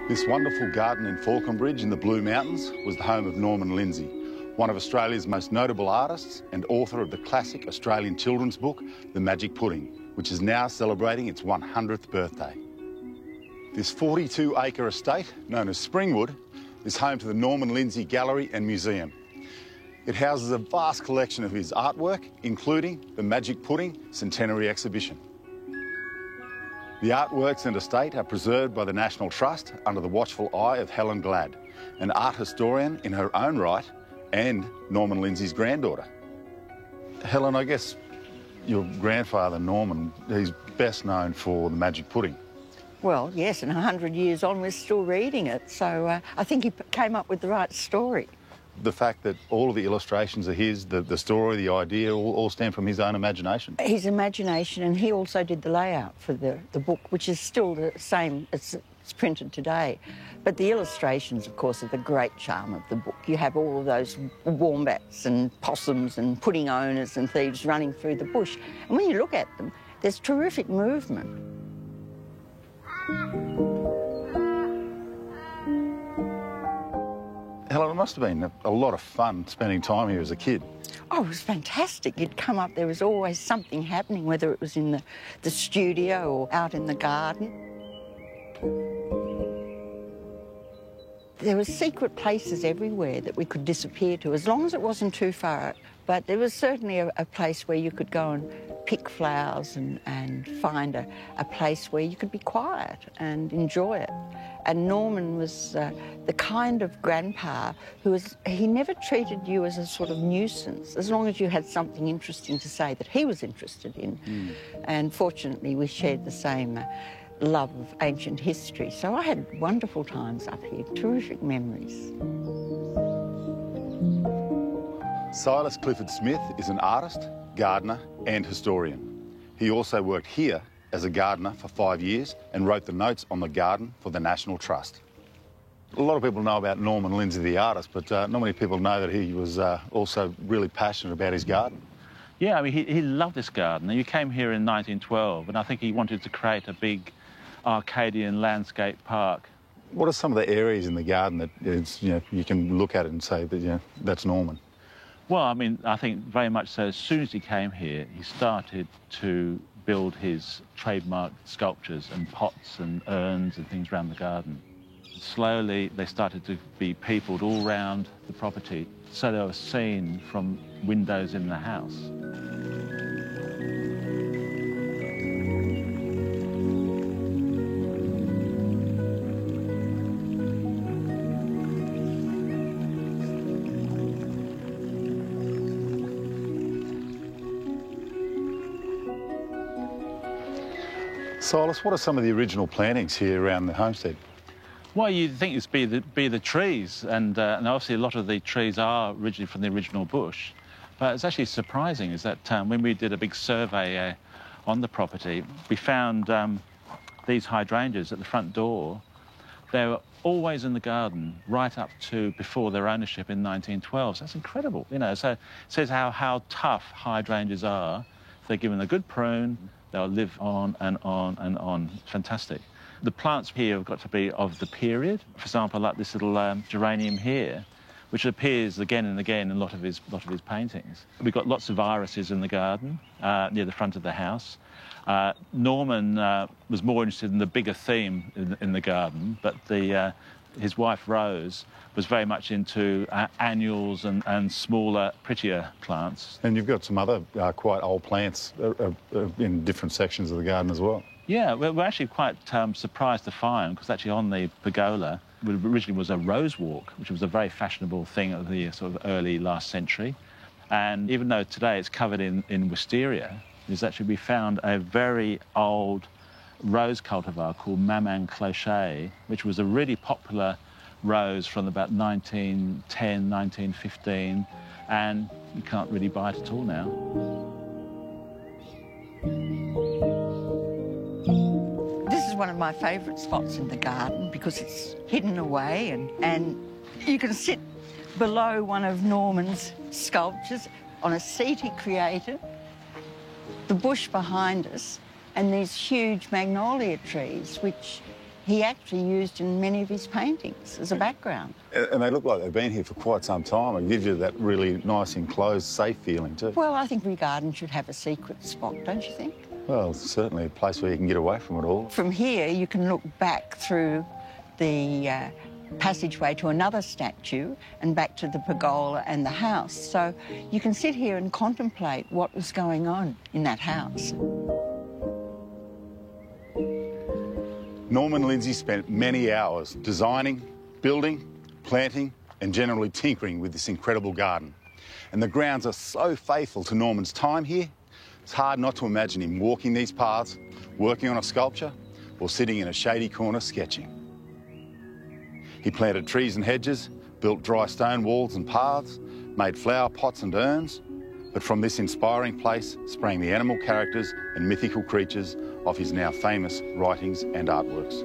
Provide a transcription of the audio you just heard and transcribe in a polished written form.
This wonderful garden in Falconbridge in the Blue Mountains was the home of Norman Lindsay, one of Australia's most notable artists and author of the classic Australian children's book, The Magic Pudding, which is now celebrating its 100th birthday. This 42-acre estate, known as Springwood, is home to the Norman Lindsay Gallery and Museum. It houses a vast collection of his artwork, including the Magic Pudding Centenary Exhibition. The artworks and estate are preserved by the National Trust under the watchful eye of Helen Glad, an art historian in her own right and Norman Lindsay's granddaughter. Helen, I guess your grandfather, Norman, he's best known for the Magic Pudding. Well, yes, and 100 years on, we're still reading it, so I think he came up with the right story. The fact that all of the illustrations are his, the story, the idea, all stem from his own imagination. His imagination, and he also did the layout for the book, which is still the same as it's printed today. But the illustrations, of course, are the great charm of the book. You have all of those wombats and possums and pudding owners and thieves running through the bush. And when you look at them, there's terrific movement. Helen, it must have been a lot of fun spending time here as a kid. Oh, it was fantastic. You'd come up, there was always something happening, whether it was in the studio or out in the garden. There were secret places everywhere that we could disappear to, as long as it wasn't too far. But there was certainly a place where you could go and pick flowers and find a place where you could be quiet and enjoy it. And Norman was the kind of grandpa he never treated you as a sort of nuisance, as long as you had something interesting to say that he was interested in. And fortunately, we shared the same love of ancient history. So I had wonderful times up here, terrific memories. Silas Clifford Smith is an artist, gardener and historian. He also worked here as a gardener for 5 years and wrote the notes on the garden for the National Trust. A lot of people know about Norman Lindsay, the artist, but not many people know that he was also really passionate about his garden. Yeah, I mean, he loved this garden. He came here in 1912, and I think he wanted to create a big Arcadian landscape park. What are some of the areas in the garden that you can look at it and say that that's Norman? Well, I mean, I think very much so. As soon as he came here, he started to build his trademark sculptures and pots and urns and things around the garden. Slowly, they started to be peopled all round the property, so they were seen from windows in the house. Silas, what are some of the original plantings here around the homestead? Well, you'd think it's be the trees, and obviously a lot of the trees are originally from the original bush. But it's actually surprising is that when we did a big survey on the property, we found these hydrangeas at the front door. They were always in the garden right up to before their ownership in 1912. So that's incredible, So it says how tough hydrangeas are. If they're given a good prune, they'll live on and on and on. Fantastic. The plants here have got to be of the period. For example, like this little geranium here, which appears again and again in a lot of his paintings. We've got lots of irises in the garden near the front of the house. Norman was more interested in the bigger theme in the garden, but his wife Rose was very much into annuals and smaller, prettier plants. And you've got some other quite old plants in different sections of the garden as well. Yeah, we're actually quite surprised to find, because actually on the pergola originally was a rose walk, which was a very fashionable thing of the sort of early last century. And even though today it's covered in wisteria, we found a very old rose cultivar called Maman Clocher, which was a really popular rose from about 1910, 1915, and you can't really buy it at all now. This is one of my favourite spots in the garden because it's hidden away and you can sit below one of Norman's sculptures on a seat he created, the bush behind us, and these huge magnolia trees, which he actually used in many of his paintings as a background. And they look like they've been here for quite some time. It gives you that really nice, enclosed, safe feeling too. Well, I think every garden should have a secret spot, don't you think? Well, it's certainly a place where you can get away from it all. From here, you can look back through the passageway to another statue and back to the pergola and the house. So you can sit here and contemplate what was going on in that house. Norman Lindsay spent many hours designing, building, planting and generally tinkering with this incredible garden. And the grounds are so faithful to Norman's time here, it's hard not to imagine him walking these paths, working on a sculpture or sitting in a shady corner sketching. He planted trees and hedges, built dry stone walls and paths, made flower pots and urns, but from this inspiring place sprang the animal characters and mythical creatures of his now famous writings and artworks.